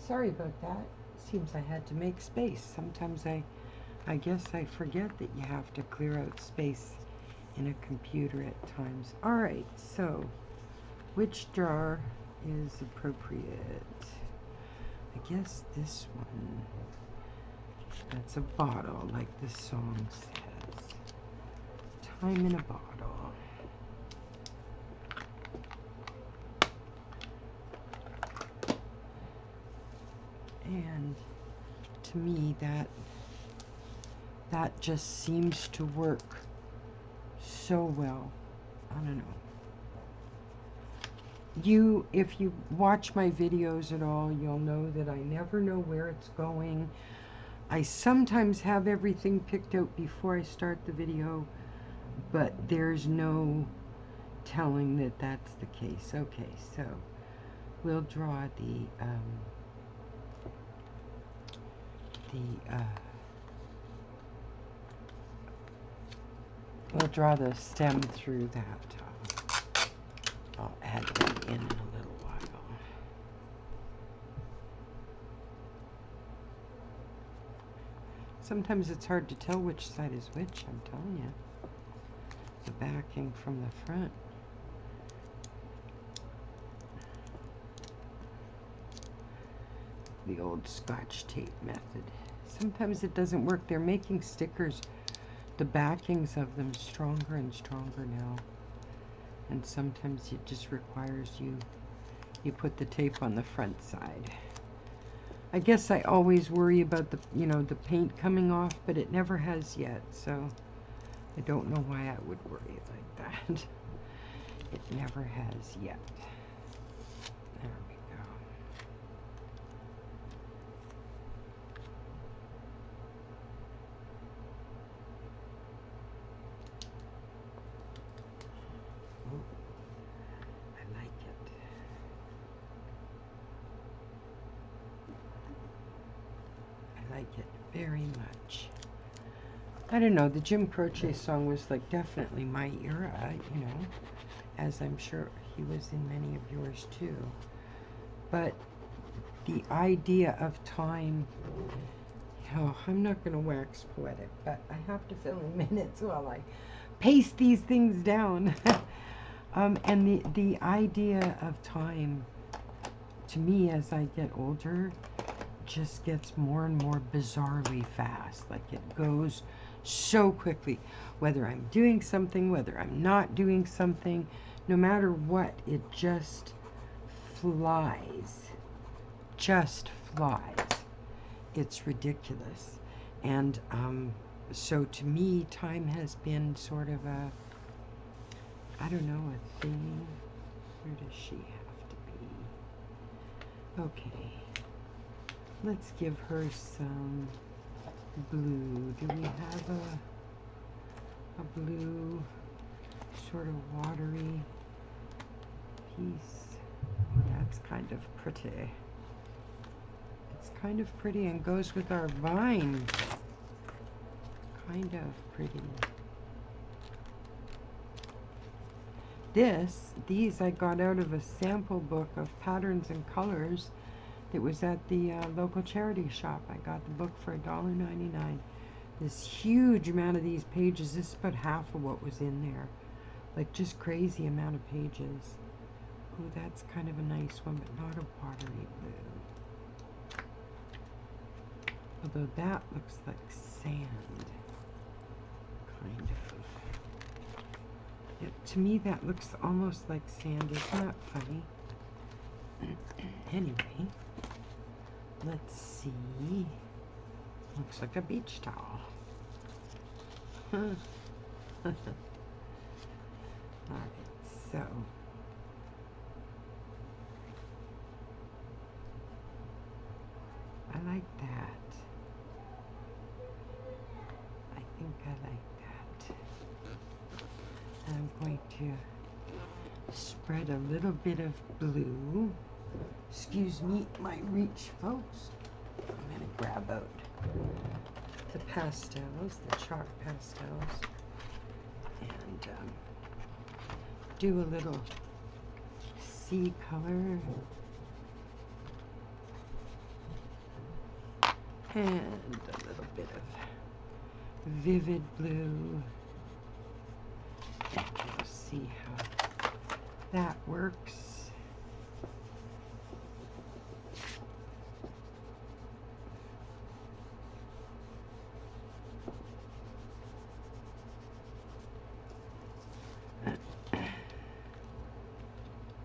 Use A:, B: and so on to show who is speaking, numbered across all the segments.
A: Sorry about that. Seems I had to make space. Sometimes I guess I forget that you have to clear out space in a computer at times. All right, so which jar is appropriate? I guess this one. That's a bottle, like the song says. Time in a bottle. And to me, that just seems to work so well. I don't know. If you watch my videos at all, you'll know that I never know where it's going. I sometimes have everything picked out before I start the video, but there's no telling that that's the case. Okay, so we'll draw we'll draw the stem through that. I'll add that in a little while. Sometimes it's hard to tell which side is which, I'm telling you. The backing from the front. The old Scotch tape method. Sometimes it doesn't work. They're making stickers, the backings of them, stronger and stronger now. And sometimes it just requires you put the tape on the front side. I guess I always worry about the paint coming off, but it never has yet, so I don't know why I would worry like that. It never has yet. There we go. Ooh, I like it. I like it very much. I don't know, the Jim Croce song was like definitely my era, you know, as I'm sure he was in many of yours too. But the idea of time, I'm not going to wax poetic, but I have to fill in minutes while I paste these things down. And the idea of time, to me, as I get older, just gets more and more bizarrely fast. Like it goes so quickly, whether I'm doing something, whether I'm not doing something, no matter what, it just flies. Just flies. It's ridiculous. And so to me, time has been sort of a, I don't know, a thing. Where does she have to be? Okay. Let's give her some blue. Do we have a blue sort of watery piece? Oh, that's kind of pretty. It's kind of pretty and goes with our vine. Kind of pretty. These I got out of a sample book of patterns and colors. It was at the local charity shop. I got the book for $1.99. This huge amount of these pages. This is about half of what was in there. Like just crazy amount of pages. Oh, that's kind of a nice one, but not a watery blue. Although that looks like sand. Kind of. Yeah, to me that looks almost like sand. Isn't that funny? Anyway. Let's see. Looks like a beach towel. Alright, so I like that. I think I like that. And I'm going to spread a little bit of blue. Excuse me, my reach, folks. I'm going to grab out the pastels, the chalk pastels, and do a little sea color. And a little bit of vivid blue. And we'll see how that works.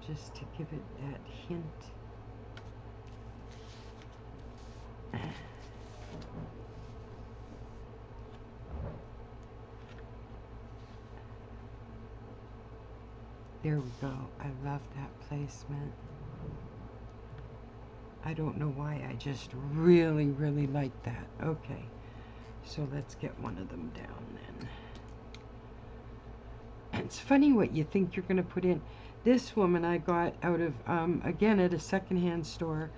A: Just to give it that hint. There we go. I love that placement. I don't know why, I just really, really like that. Okay, so let's get one of them down then. It's funny what you think you're going to put in. This woman I got out of, again, at a secondhand store.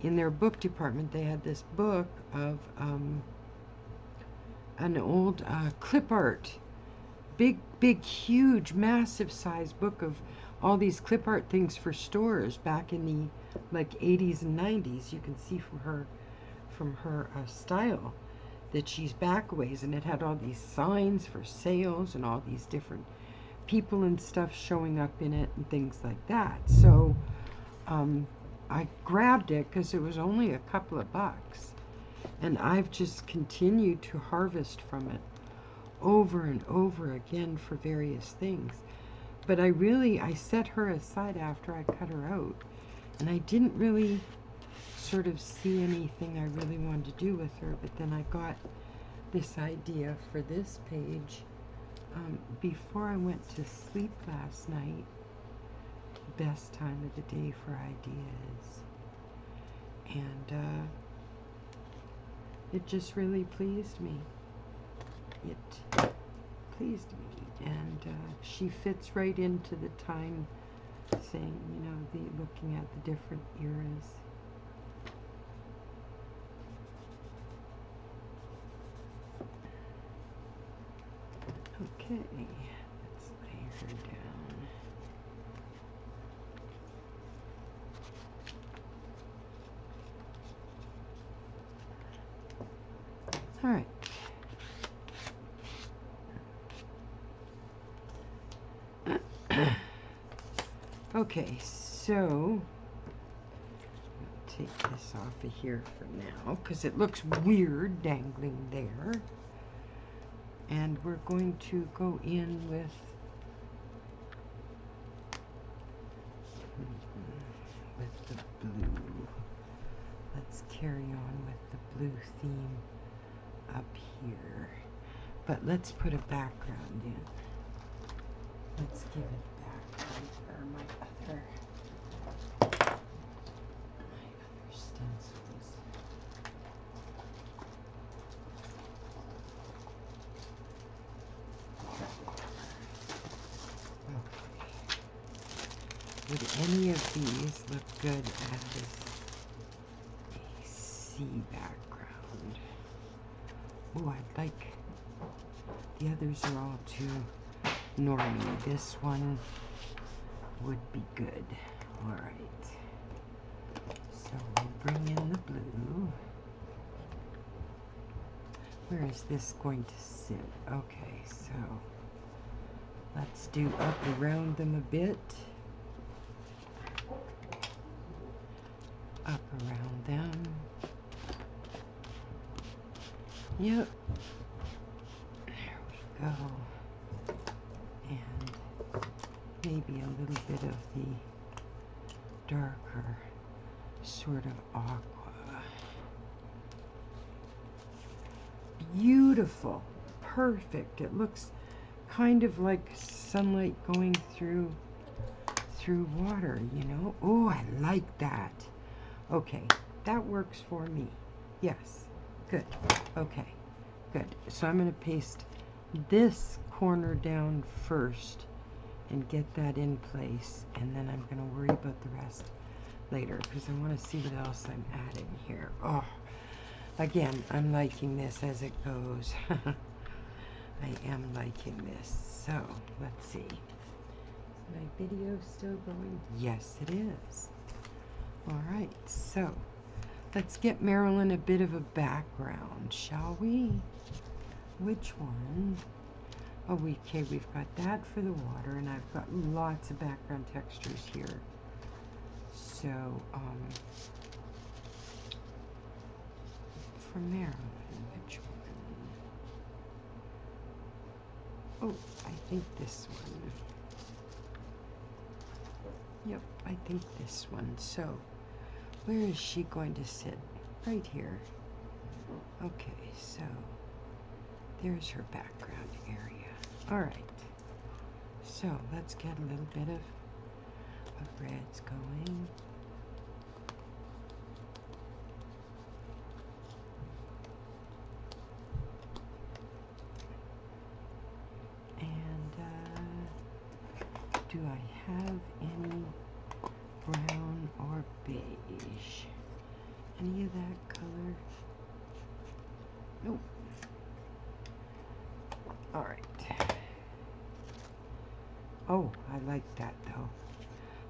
A: In their book department, they had this book of an old clip art. Big, huge, massive size book of all these clip art things for stores back in the like 80s and 90s. You can see from her style that she's back a ways, and it had all these signs for sales and all these different people and stuff showing up in it and things like that. So I grabbed it because it was only a couple of bucks, and I've just continued to harvest from it over and over again for various things. But I set her aside after I cut her out, and I didn't really sort of see anything I really wanted to do with her. But then I got this idea for this page before I went to sleep last night. Best time of the day for ideas, and it just really pleased me. It pleased me, and she fits right into the time saying, you know, looking at the different eras. Okay, let's lay her down. All right. Okay, so I'll take this off of here for now because it looks weird dangling there. And we're going to go in with the blue. Let's carry on with the blue theme up here. But let's put a background in. Let's give it back. Where are my other stencils? Okay. Would any of these look good as a sea background? Oh, I'd like, the others are all too normy. This one would be good. All right. So we'll bring in the blue. Where is this going to sit? Okay, so let's do up around them a bit. Up around them. Yep. There we go. And maybe a little bit of the darker sort of aqua. Beautiful. Perfect. It looks kind of like sunlight going through water, you know. Oh, I like that. Okay, that works for me. Yes. Good. Okay. Good. So I'm going to paste this corner down first and get that in place, and then I'm going to worry about the rest later because I want to see what else I'm adding here. Oh, again, I'm liking this as it goes. I am liking this. So let's see. Is my video still going? Yes, it is. All right, so Let's get Marilyn a bit of a background, shall we? Which one? Oh, okay, we've got that for the water, and I've got lots of background textures here. So, for Marilyn, which one? Oh, I think this one. Yep, I think this one. So, where is she going to sit? Right here. Okay, so there's her background area. All right. So let's get a little bit of reds going. And do I have any brown or beige? Any of that color? Nope. All right. Oh, I like that though.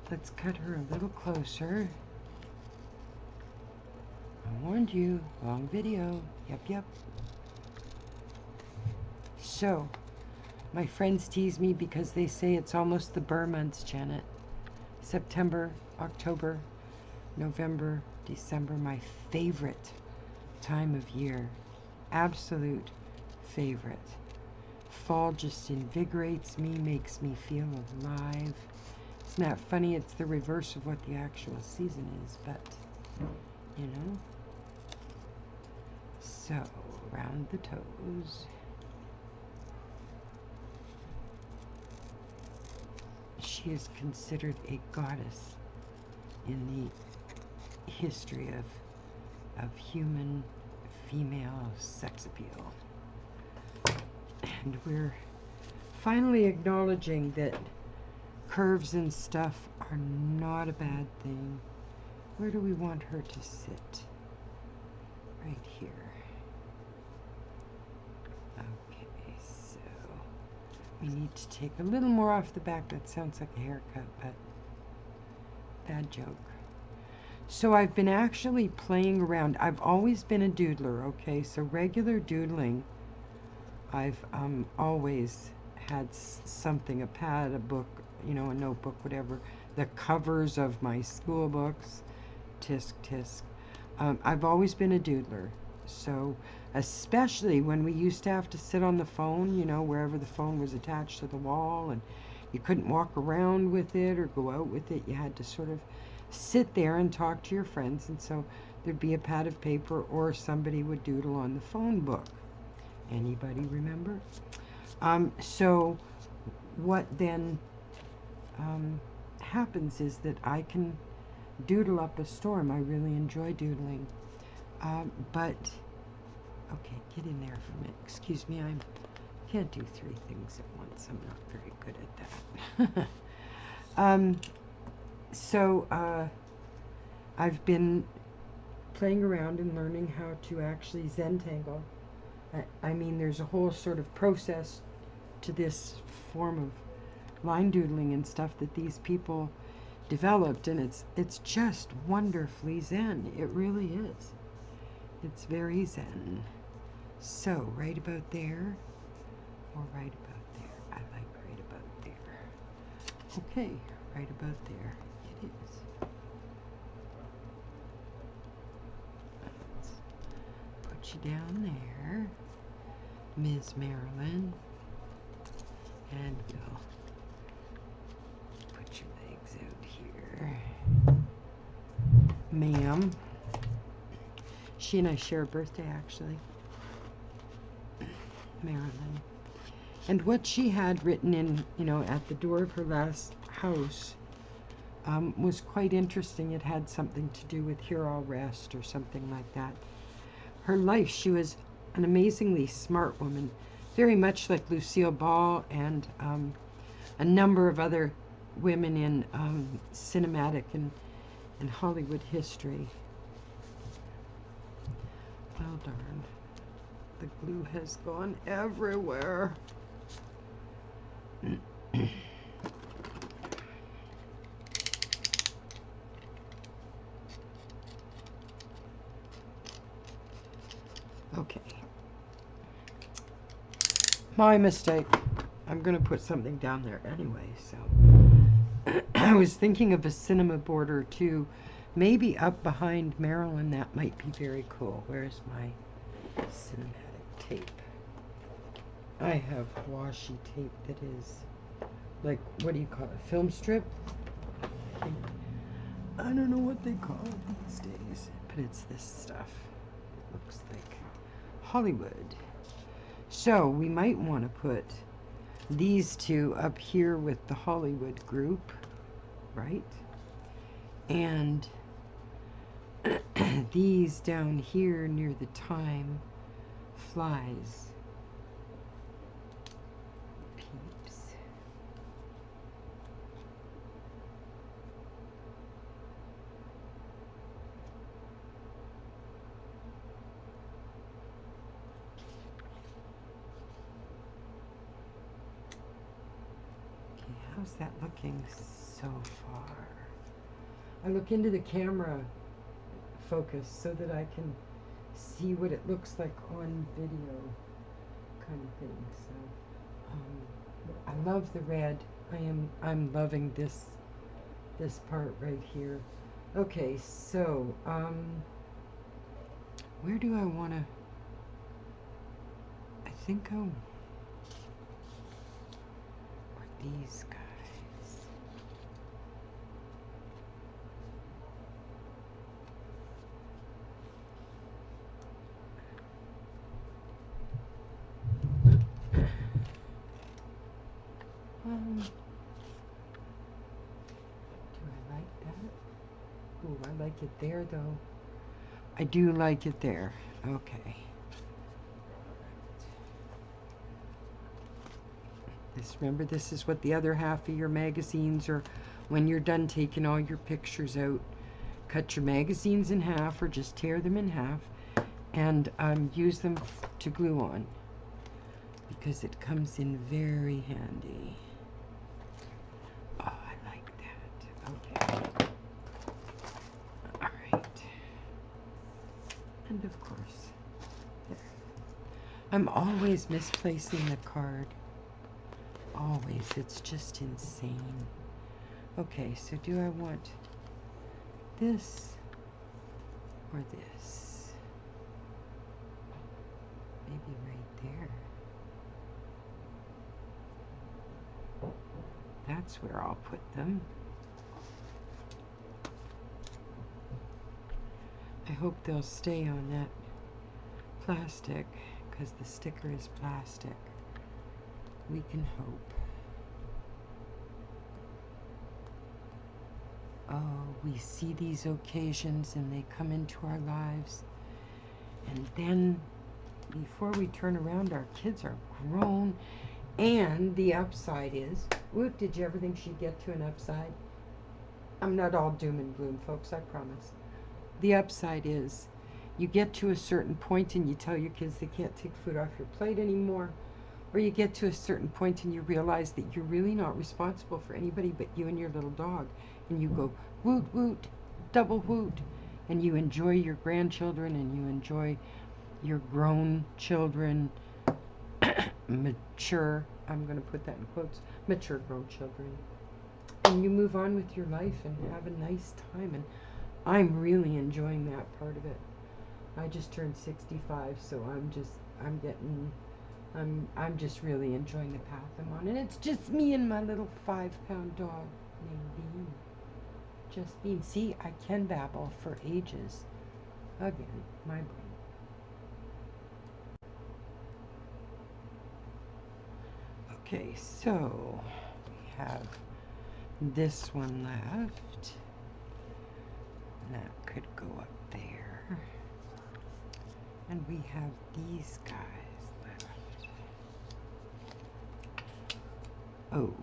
A: Let's cut her a little closer. I warned you, long video. Yep. So, my friends tease me because they say it's almost the Burr months, Janet. September, October, November, December, my favorite time of year. Absolute favorite. Fall just invigorates me, makes me feel alive. Isn't that funny? It's the reverse of what the actual season is, but, you know. So, around the toes. She is considered a goddess in the history of human female sex appeal. And we're finally acknowledging that curves and stuff are not a bad thing. Where do we want her to sit? Right here. Okay, so we need to take a little more off the back. That sounds like a haircut, but bad joke. So I've been actually playing around. I've always been a doodler, okay? So regular doodling, I've always had something, a pad, a book, you know, a notebook, whatever. The covers of my school books, tisk. I've always been a doodler. So especially when we used to have to sit on the phone, you know, wherever the phone was attached to the wall, and you couldn't walk around with it or go out with it. You had to sort of sit there and talk to your friends, and so there'd be a pad of paper or somebody would doodle on the phone book. Anybody remember? So what then happens is that I can doodle up a storm. I really enjoy doodling. But, okay, get in there for a minute. Excuse me, I can't do three things at once. I'm not very good at that. So I've been playing around and learning how to actually Zentangle. I mean, there's a whole sort of process to this form of line doodling and stuff that these people developed, and it's just wonderfully zen. It really is. It's very zen. So right about there, or right about there. I like right about there. Okay, right about there. It is. Let's put you down there, Ms. Marilyn, and we'll put your legs out here. Ma'am. She and I share a birthday, actually. Marilyn. And what she had written in, you know, at the door of her last house was quite interesting. It had something to do with "Here I'll Rest" or something like that. Her life, she was an amazingly smart woman, very much like Lucille Ball and a number of other women in cinematic and Hollywood history. Well darn, the glue has gone everywhere. Okay. My mistake. I'm going to put something down there anyway, so. I was thinking of a cinema border too. Maybe up behind Marilyn, that might be very cool. Where's my cinematic tape? I have washi tape that is like, what do you call it? Film strip? I don't know what they call it these days, but it's this stuff. It looks like Hollywood. So we might want to put these two up here with the Hollywood group, right? And these down here near the Time Flies peeps. Okay, how's that looking so far? I look into the camera focus so that I can see what it looks like on video, kind of thing. So I love the red. I'm loving this part right here. Okay, so where do I want to? I think or these guys. Do I like that? Ooh, I like it there though. I do like it there. Okay. Remember, this is what the other half of your magazines are. When you're done taking all your pictures out, cut your magazines in half or just tear them in half and use them to glue on, because it comes in very handy. Oh, I like that. Okay. All right. And of course, there. I'm always misplacing the card. Always. It's just insane. Okay, so do I want this or this? Maybe right there. That's where I'll put them. I hope they'll stay on that plastic, because the sticker is plastic. We can hope. Oh, we see these occasions and they come into our lives. And then, before we turn around, our kids are grown. And the upside is, whoop, did you ever think she'd get to an upside? I'm not all doom and gloom, folks, I promise. The upside is, you get to a certain point and you tell your kids they can't take food off your plate anymore. Or you get to a certain point and you realize that you're really not responsible for anybody but you and your little dog. And you go, woot, woot, double woot. And you enjoy your grandchildren and you enjoy your grown children, mature, I'm going to put that in quotes, mature grown children. And you move on with your life and have a nice time. And I'm really enjoying that part of it. I just turned 65, so I'm just really enjoying the path I'm on. And it's just me and my little 5-pound dog named Bean. Just Bean. See, I can babble for ages. Again, my brain. Okay, so we have this one left. That could go up there. And we have these guys left. Oh.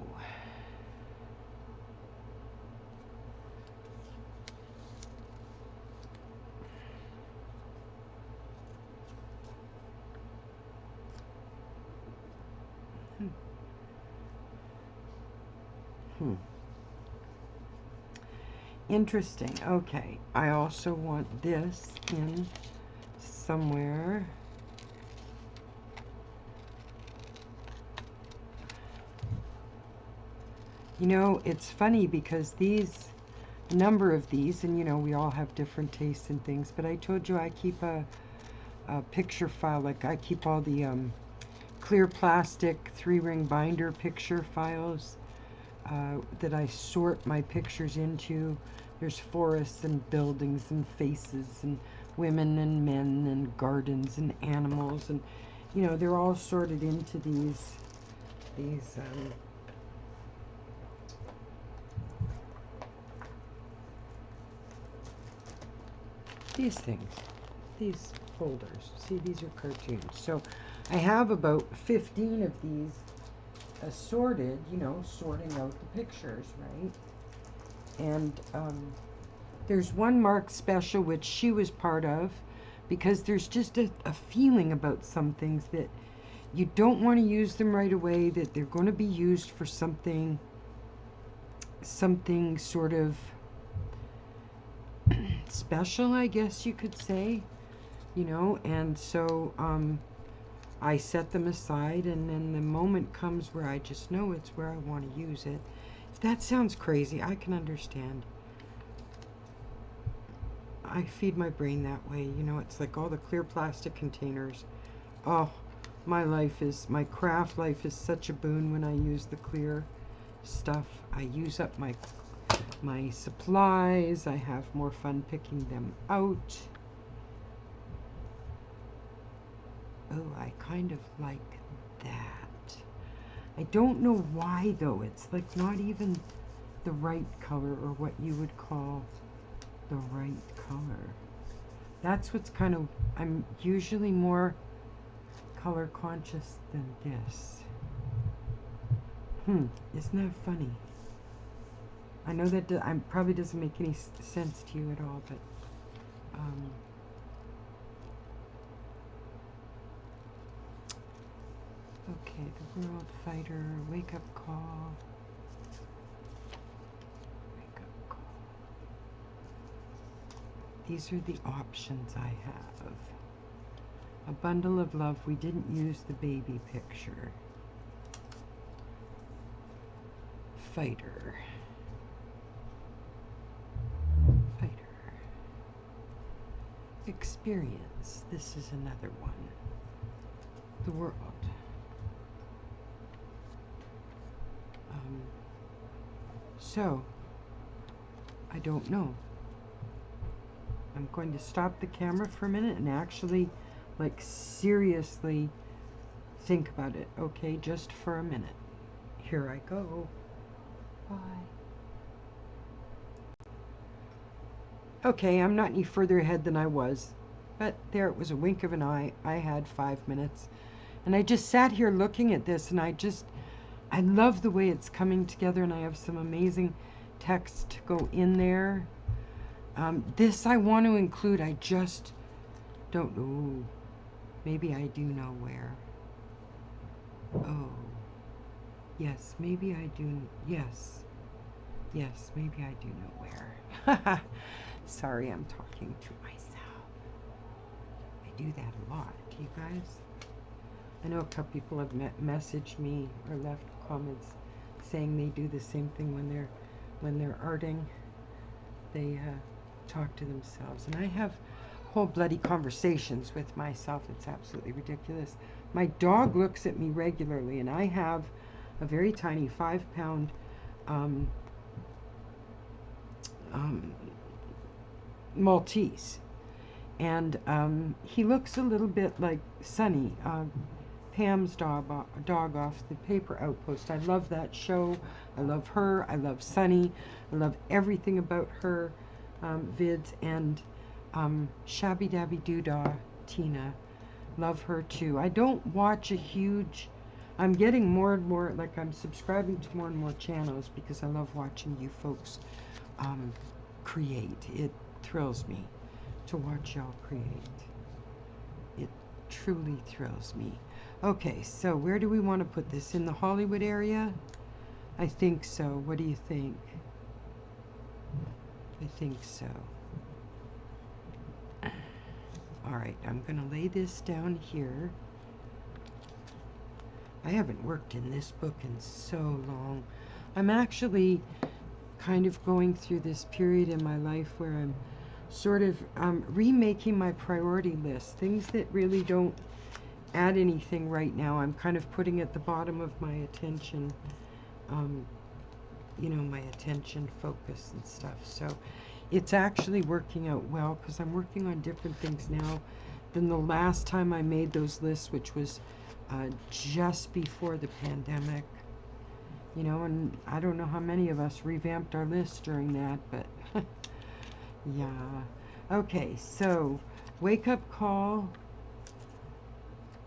A: Interesting. Okay. I also want this in somewhere. You know, it's funny because a number of these, and you know, we all have different tastes and things, but I told you I keep a picture file, like I keep all the clear plastic 3-ring binder picture files that I sort my pictures into. There's forests and buildings and faces and women and men and gardens and animals, and you know, they're all sorted into these things, these folders. See, these are cartoons. So I have about 15 of these assorted, you know, sorting out the pictures, right? And there's one marked special, which she was part of, because there's just a feeling about some things that you don't want to use them right away, that they're going to be used for something sort of special, I guess you could say, you know. And so I set them aside, and then the moment comes where I just know it's where I want to use it. If that sounds crazy, I can understand. I feed my brain that way, you know. It's like all the clear plastic containers. Oh, my craft life is such a boon when I use the clear stuff. I use up my supplies. I have more fun picking them out. Oh, I kind of like that. I don't know why though. It's like not even the right color, or what you would call the right color. That's what's kind of, I'm usually more color conscious than this. Isn't that funny? I know that probably doesn't make any sense to you at all, but okay, the World Fighter, Wake Up Call. Wake Up Call. These are the options I have. A Bundle of Love. We didn't use the baby picture. Fighter. Fighter. Experience. This is another one. The World. So, I don't know. I'm going to stop the camera for a minute and actually, like, seriously think about it, okay? Just for a minute. Here I go. Bye. Okay, I'm not any further ahead than I was, but there, it was a wink of an eye. I had 5 minutes, and I just sat here looking at this, and I love the way it's coming together, and I have some amazing text to go in there. This I want to include. I just don't know. Maybe I do know where. Oh. Yes, maybe I do. Yes. Yes, maybe I do know where. Sorry, I'm talking to myself. I do that a lot, you guys. I know a couple people have messaged me or left comments saying they do the same thing when they're arting. They talk to themselves, and I have whole bloody conversations with myself. It's absolutely ridiculous. My dog looks at me regularly, and I have a very tiny 5-pound Maltese, and he looks a little bit like Sunny, Pam's dog off the Paper Outpost. I love that show. I love her. I love Sunny. I love everything about her vids, and Shabby Dabby Doodah Tina. Love her too. I don't watch a huge... I'm getting more and more, like I'm subscribing to more and more channels because I love watching you folks create. It thrills me to watch y'all create. It truly thrills me. Okay, so where do we want to put this? In the Hollywood area? I think so. What do you think? I think so. Alright, I'm going to lay this down here. I haven't worked in this book in so long. I'm actually kind of going through this period in my life where I'm sort of remaking my priority list. Things that really don't add anything right now, I'm kind of putting at the bottom of my attention, you know, my attention focus and stuff. So it's actually working out well because I'm working on different things now than the last time I made those lists, which was just before the pandemic. You know, and I don't know how many of us revamped our lists during that, but yeah. Okay, so wake up call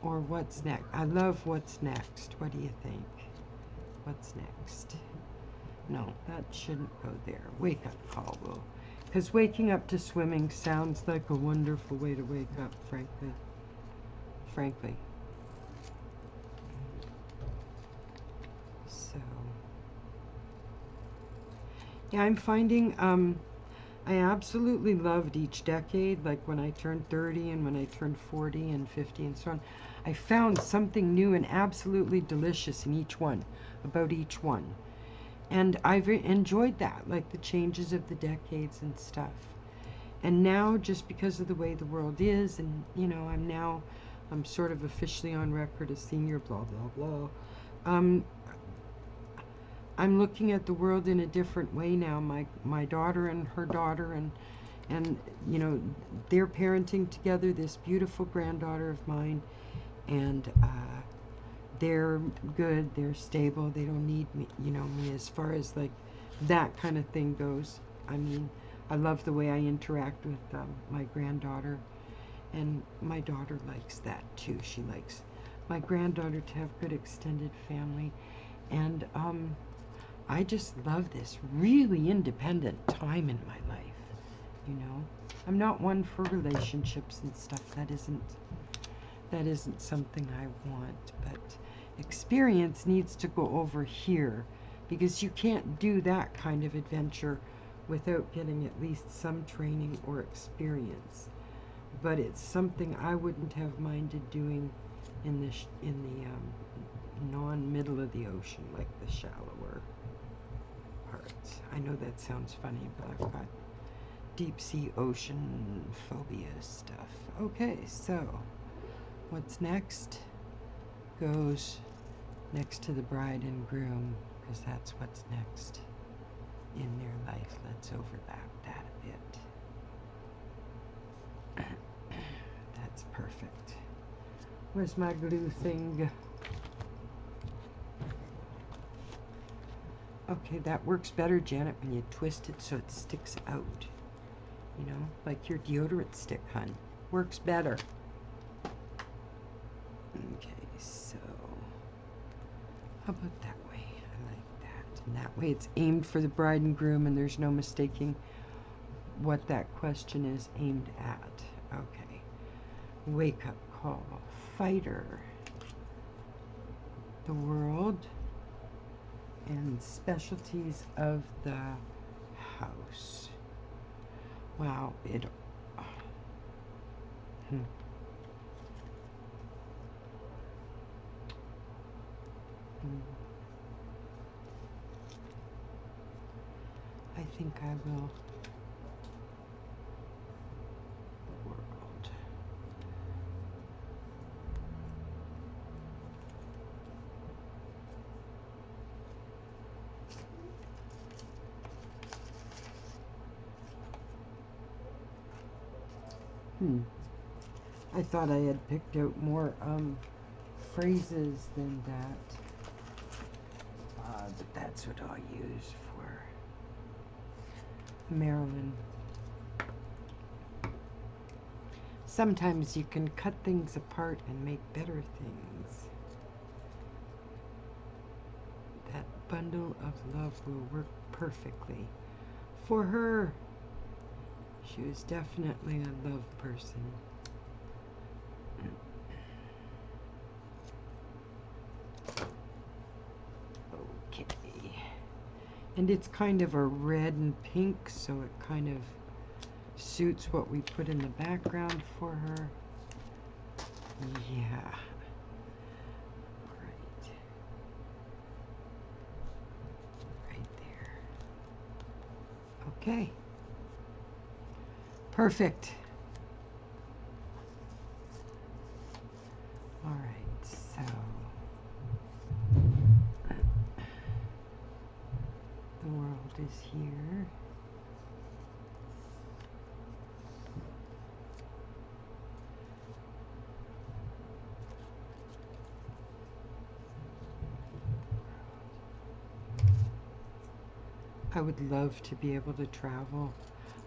A: or what's next? I love what's next. What do you think? What's next? No, that shouldn't go there. Wake up call will. Because waking up to swimming sounds like a wonderful way to wake up, frankly. Frankly. So, yeah, I'm finding I absolutely loved each decade, like when I turned 30 and when I turned 40 and 50 and so on. I found something new and absolutely delicious in each one, about each one. And I've enjoyed that, like the changes of the decades and stuff. And now, just because of the way the world is, and, you know, I'm sort of officially on record as senior blah, blah, blah. I'm looking at the world in a different way now. My daughter and her daughter and you know, they're parenting together this beautiful granddaughter of mine, and they're good, they're stable, they don't need me, you know, me as far as like that kind of thing goes. I mean, I love the way I interact with my granddaughter, and my daughter likes that too. She likes my granddaughter to have good extended family, and I just love this really independent time in my life, you know. I'm not one for relationships and stuff. That isn't something I want, but experience needs to go over here, because you can't do that kind of adventure without getting at least some training or experience. But it's something I wouldn't have minded doing in the non-middle of the ocean, like the shallower parts. I know that sounds funny, but I've got deep sea ocean phobia stuff. Okay, so what's next goes next to the bride and groom, because that's what's next in their life. Let's overlap that a bit. That's perfect. Where's my glue thing? Okay, that works better, Janet, when you twist it so it sticks out. You know, like your deodorant stick, hun. Works better. Okay, so how about that way? I like that. And that way it's aimed for the bride and groom, and there's no mistaking what that question is aimed at. Okay. Wake up call. Fighter. The world. And specialties of the house. Wow, it. I think I will. The world. I thought I had picked out more phrases than that, but that's what I'll use for Marilyn. Sometimes you can cut things apart and make better things. That bundle of love will work perfectly for her. She was definitely a love person. Okay. And it's kind of a red and pink, so it kind of suits what we put in the background for her. Yeah. Right. Okay. Perfect. All right, so the world is here. I would love to be able to travel.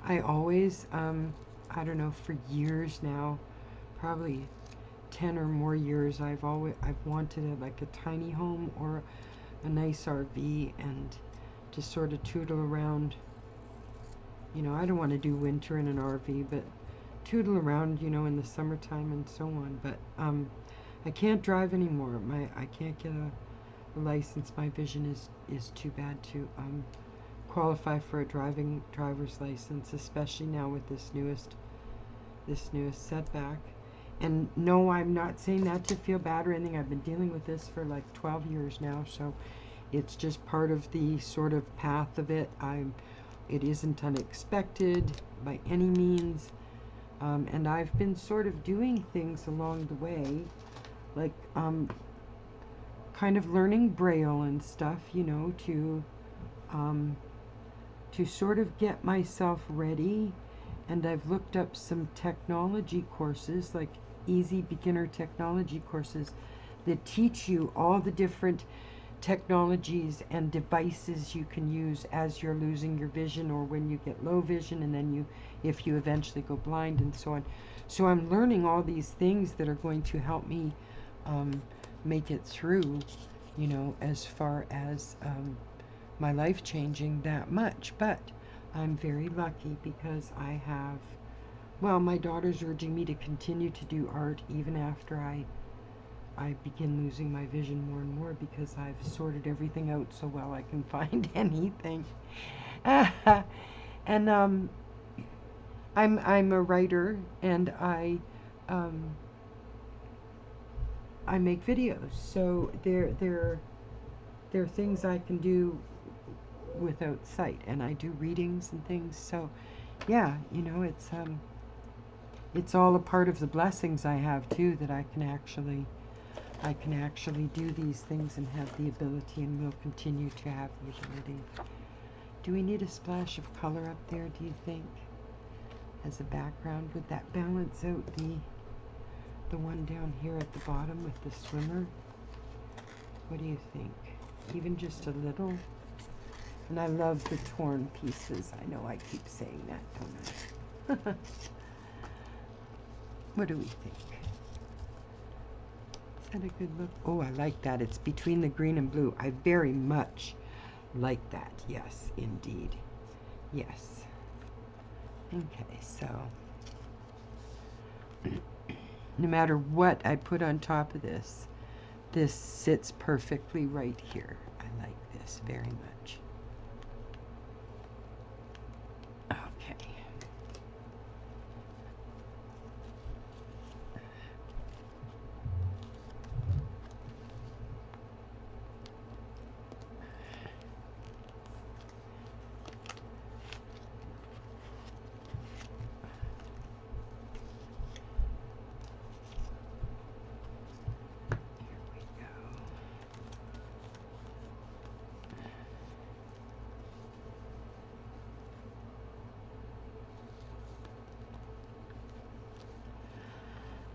A: I always, I don't know, for years now, probably 10 or more years, I've wanted like a tiny home or a nice RV, and to sort of tootle around. You know, I don't want to do winter in an RV, but tootle around, you know, in the summertime and so on. But I can't drive anymore. I can't get a license. My vision is too bad to qualify for a driver's license, especially now with this newest setback. And no, I'm not saying that to feel bad or anything. I've been dealing with this for like 12 years now, so it's just part of the sort of path of it. It isn't unexpected by any means, and I've been sort of doing things along the way, like kind of learning Braille and stuff, you know, to sort of get myself ready. And I've looked up some technology courses, like easy beginner technology courses that teach you all the different technologies and devices you can use as you're losing your vision, or when you get low vision, and then if you eventually go blind and so on. So I'm learning all these things that are going to help me make it through, you know, as far as my life changing that much. But I'm very lucky because I have, well, my daughter's urging me to continue to do art even after I begin losing my vision more and more, because I've sorted everything out so well I can find anything. And I'm a writer, and I make videos, so there are things I can do without sight, and I do readings and things. So yeah, you know, it's all a part of the blessings I have too, that I can actually do these things and have the ability, and will continue to have the ability. Do we need a splash of color up there, do you think, as a background? Would that balance out the one down here at the bottom with the swimmer? What do you think? Even just a little? And I love the torn pieces. I know I keep saying that, don't I? What do we think? Is that a good look? Oh, I like that. It's between the green and blue. I very much like that. Yes, indeed. Yes. Okay, so no matter what I put on top of this, this sits perfectly right here. I like this very much. Okay.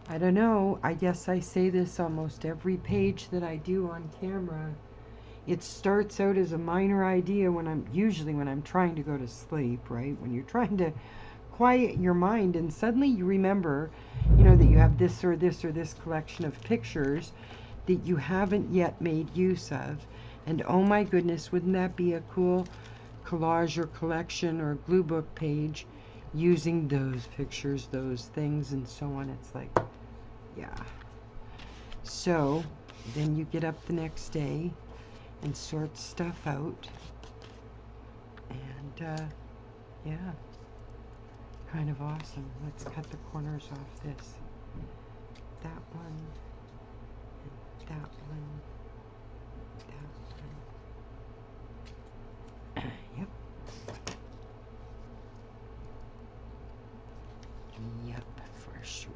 A: I don't know, I guess I say this almost every page that I do on camera. It starts out as a minor idea usually when I'm trying to go to sleep, right? When you're trying to quiet your mind, and suddenly you remember, you know, that you have this or this or this collection of pictures that you haven't yet made use of. And oh my goodness, wouldn't that be a cool collage or collection or glue book page using those pictures, those things, and so on. It's like, yeah. So then you get up the next day and sort stuff out, and yeah, kind of awesome. Let's cut the corners off this. That one, and that one, that one. Yep. Yep, for sure.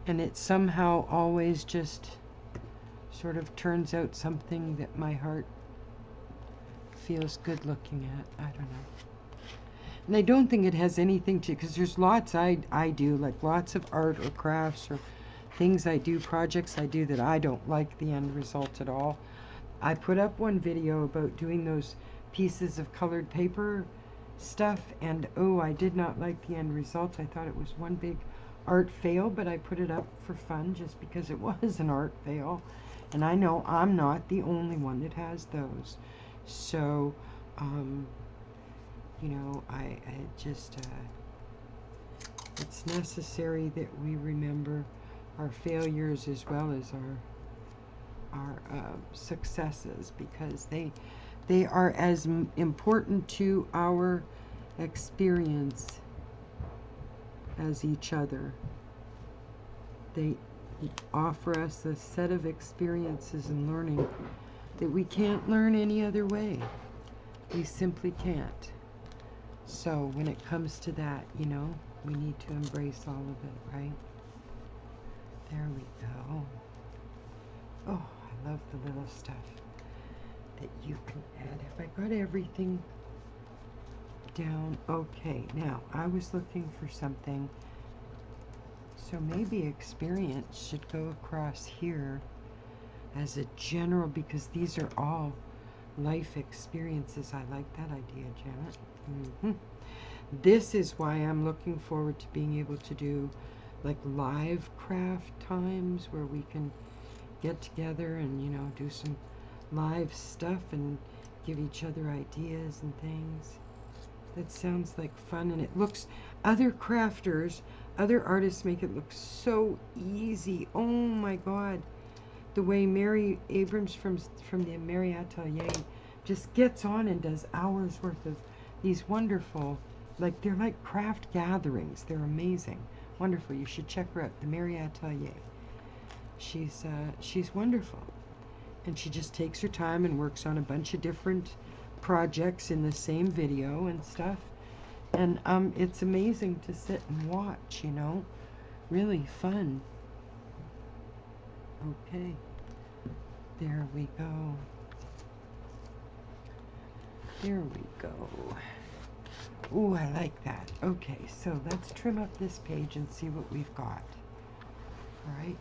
A: And it somehow always just sort of turns out something that my heart feels good looking at. I don't know. And I don't think it has anything to, because there's lots I do, like lots of art or crafts or things I do, projects I do that I don't like the end result at all. I put up one video about doing those pieces of colored paper stuff, and oh, I did not like the end result. I thought it was one big art fail, but I put it up for fun just because it was an art fail. And I know I'm not the only one that has those. So, you know, I just, it's necessary that we remember our failures as well as our successes, because they are as important to our experience as each other. They offer us a set of experiences and learning that we can't learn any other way. We simply can't. So when it comes to that, you know, we need to embrace all of it, right? There we go. Oh, I love the little stuff that you can add. Have I got everything down? Okay, now I was looking for something. So maybe experience should go across here as a general, because these are all life experiences. I like that idea, Janet. This is why I'm looking forward to being able to do like live craft times where we can get together and, you know, do some live stuff and give each other ideas and things. That sounds like fun, and it looks, other crafters, other artists make it look so easy. Oh my God. The way Mary Abrams from the Mary Atelier just gets on and does hours worth of these wonderful, like, they're like craft gatherings. They're amazing. Wonderful. You should check her out, the Mary Atelier. She's wonderful. And she just takes her time and works on a bunch of different projects in the same video and stuff. And it's amazing to sit and watch, you know. Really fun. Okay. There we go. There we go. Ooh, I like that. Okay, so let's trim up this page and see what we've got. All right.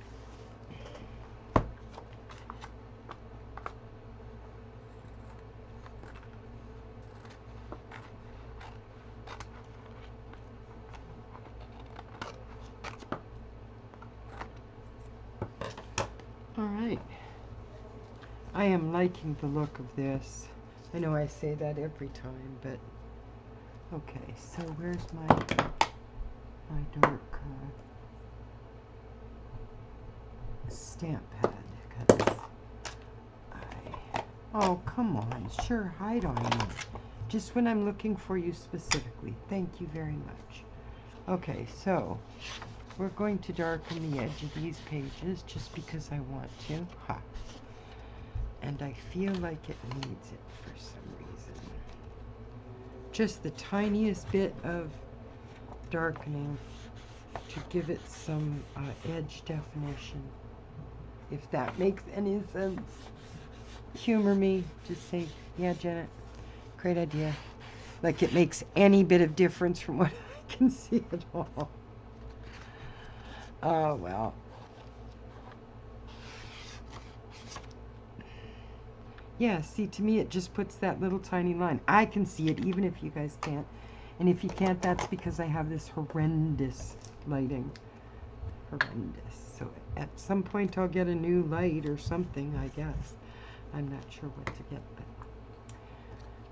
A: All right. I am liking the look of this. I know I say that every time, but okay. So where's my dark stamp pad? 'Cause oh, come on, sure, hide on me. Just when I'm looking for you specifically. Thank you very much. Okay, so we're going to darken the edge of these pages just because I want to. Ha. And I feel like it needs it for some reason. Just the tiniest bit of darkening to give it some edge definition. If that makes any sense. Humor me. Just say, yeah, Janet, great idea. Like it makes any bit of difference from what I can see at all. Oh, well. Yeah, see, to me it just puts that little tiny line. I can see it even if you guys can't. And if you can't, that's because I have this horrendous lighting. Horrendous. So at some point I'll get a new light or something, I guess. I'm not sure what to get, but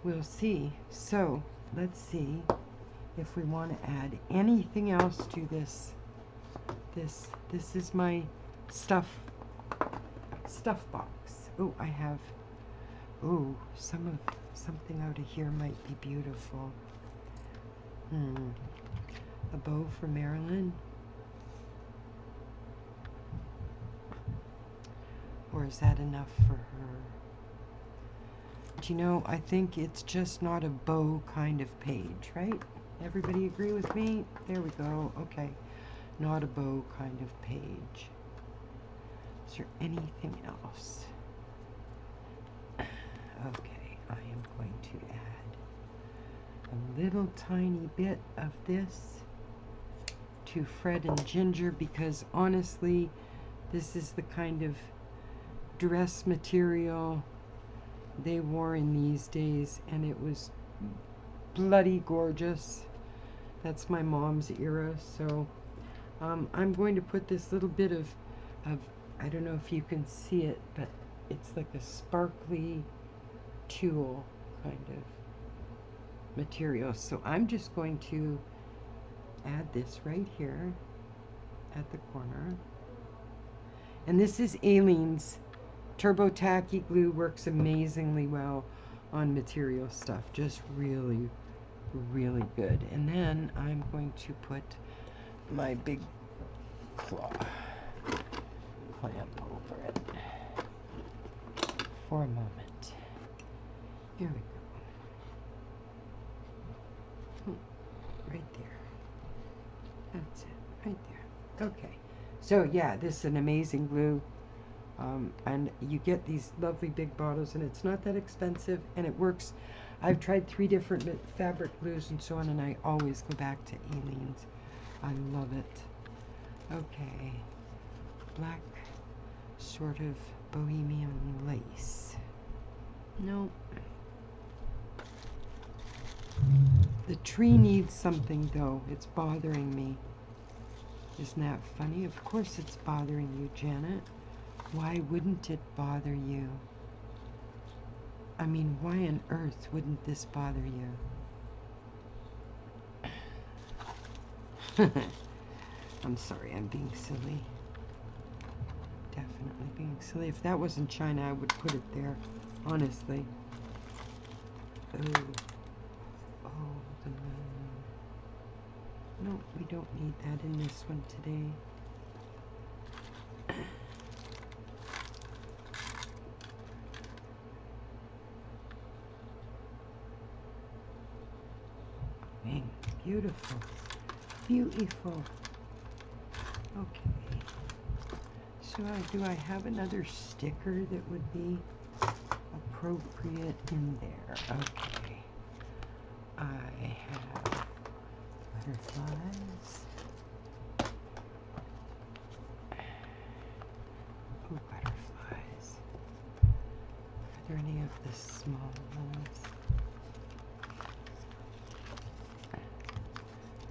A: we'll see. So let's see if we want to add anything else to this. This is my stuff box. Oh, I have, oh, something out of here might be beautiful. A bow for Marilyn. Or is that enough for her? Do you know, I think it's just not a bow kind of page, right? Everybody agree with me? There we go. Okay. Not a bow kind of page. Is there anything else? Okay, I am going to add a little tiny bit of this to Fred and Ginger, because honestly, this is the kind of dress material they wore in these days, and it was bloody gorgeous. That's my mom's era. So I'm going to put this little bit of, I don't know if you can see it, but it's like a sparkly tulle kind of material. So I'm just going to add this right here at the corner. And this is Aleene's Turbo Tacky Glue. Works amazingly well on material stuff. Just really, really good. And then I'm going to put my big claw clamp over it for a moment. Here we go. Right there. That's it. Right there. Okay. So yeah, this is an amazing glue. And you get these lovely big bottles, and it's not that expensive, and it works. I've tried 3 different fabric glues and so on, and I always go back to Aleene's. I love it. Okay. Black sort of bohemian lace. No. The tree needs something, though. It's bothering me. Isn't that funny? Of course it's bothering you, Janet. Why wouldn't it bother you? I mean, why on earth wouldn't this bother you? I'm sorry, I'm being silly. Definitely being silly. If that wasn't China, I would put it there, honestly. Oh, oh, the moon. No, we don't need that in this one today. Beautiful. Beautiful. Okay. So do I have another sticker that would be appropriate in there? Okay. I have butterflies. Oh, butterflies. Are there any of the small ones?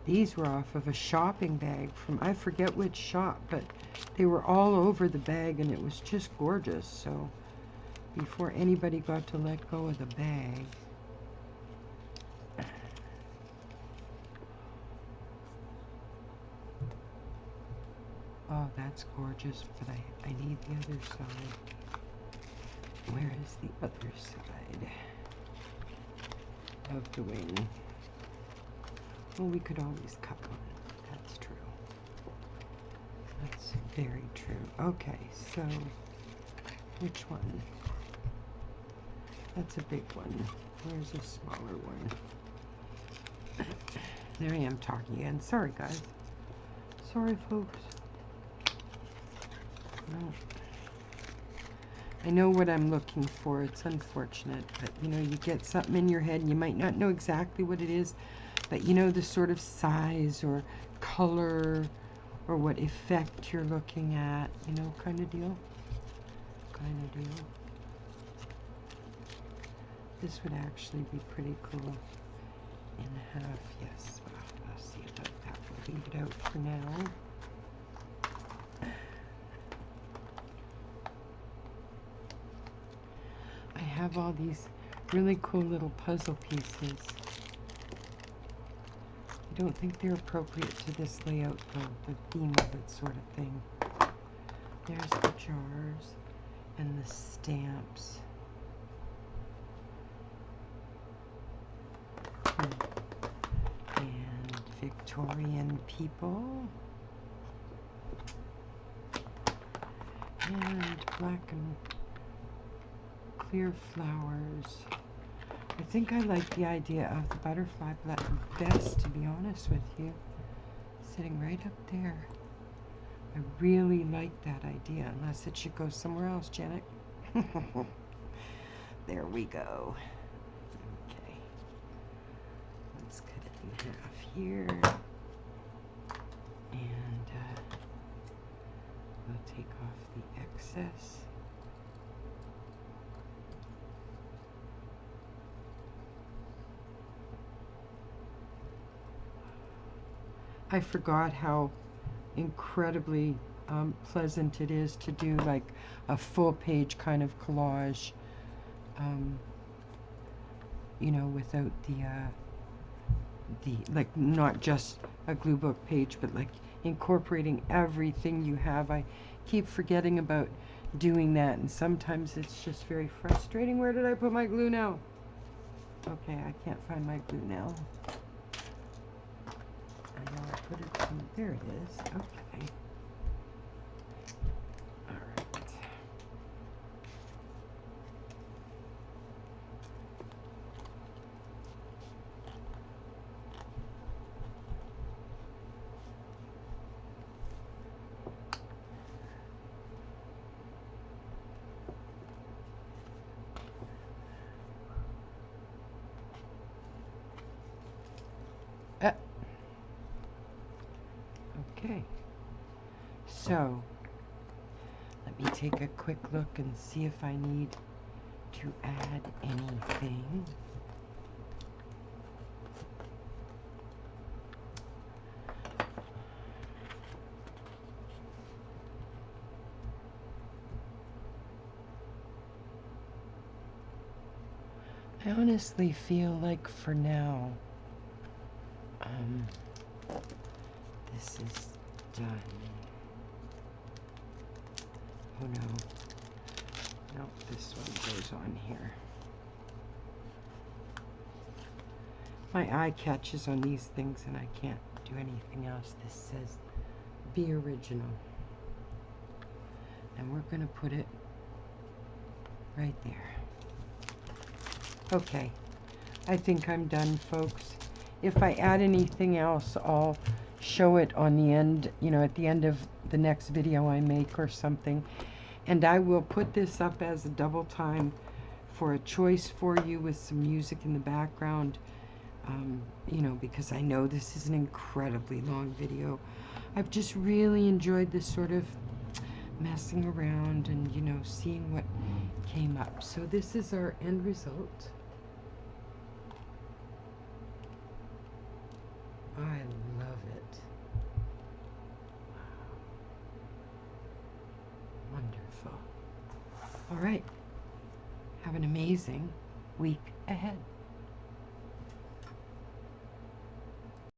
A: These were off of a shopping bag from, I forget which shop, but they were all over the bag, and it was just gorgeous. So before anybody got to let go of the bag. Oh, that's gorgeous, but I need the other side. Where is the other side of the wing? Well, we could always cut one. That's true. That's very true. Okay, so which one? That's a big one. Where's a smaller one? There I am talking again. Sorry, guys. Sorry, folks. No. I know what I'm looking for. It's unfortunate, but you know, you get something in your head and you might not know exactly what it is, but you know the sort of size or color or what effect you're looking at, you know, kind of deal. Kind of deal. This would actually be pretty cool in half. Yes, well, I'll see about that. We'll leave it out for now. I have all these really cool little puzzle pieces. I don't think they're appropriate to this layout, though, the theme of it sort of thing. There's the jars and the stamps. And Victorian people. And black and clear flowers. I think I like the idea of the butterfly best, to be honest with you. Sitting right up there. I really like that idea, unless it should go somewhere else, Janet. There we go. Okay. Let's cut it in half here. And we'll take off the excess. I forgot how incredibly pleasant it is to do like a full page kind of collage, you know, without the like not just a glue book page, but like incorporating everything you have. I keep forgetting about doing that, and sometimes it's just very frustrating. Where did I put my glue now? Okay, I can't find my glue now. I know I put it in, there it is. Okay. All right. Okay. So, let me take a quick look and see if I need to add anything. I honestly feel like for now, this is done. Oh no. No, this one goes on here. My eye catches on these things and I can't do anything else. This says, be original. And we're going to put it right there. Okay, I think I'm done, folks. If I add anything else, I'll show it on the end, you know, at the end of the next video I make or something. And I will put this up as a double time for a choice for you with some music in the background, you know, because I know this is an incredibly long video. I've just really enjoyed this sort of messing around and, you know, seeing what came up. So this is our end result. I love it. Wonderful. All right. Have an amazing week ahead.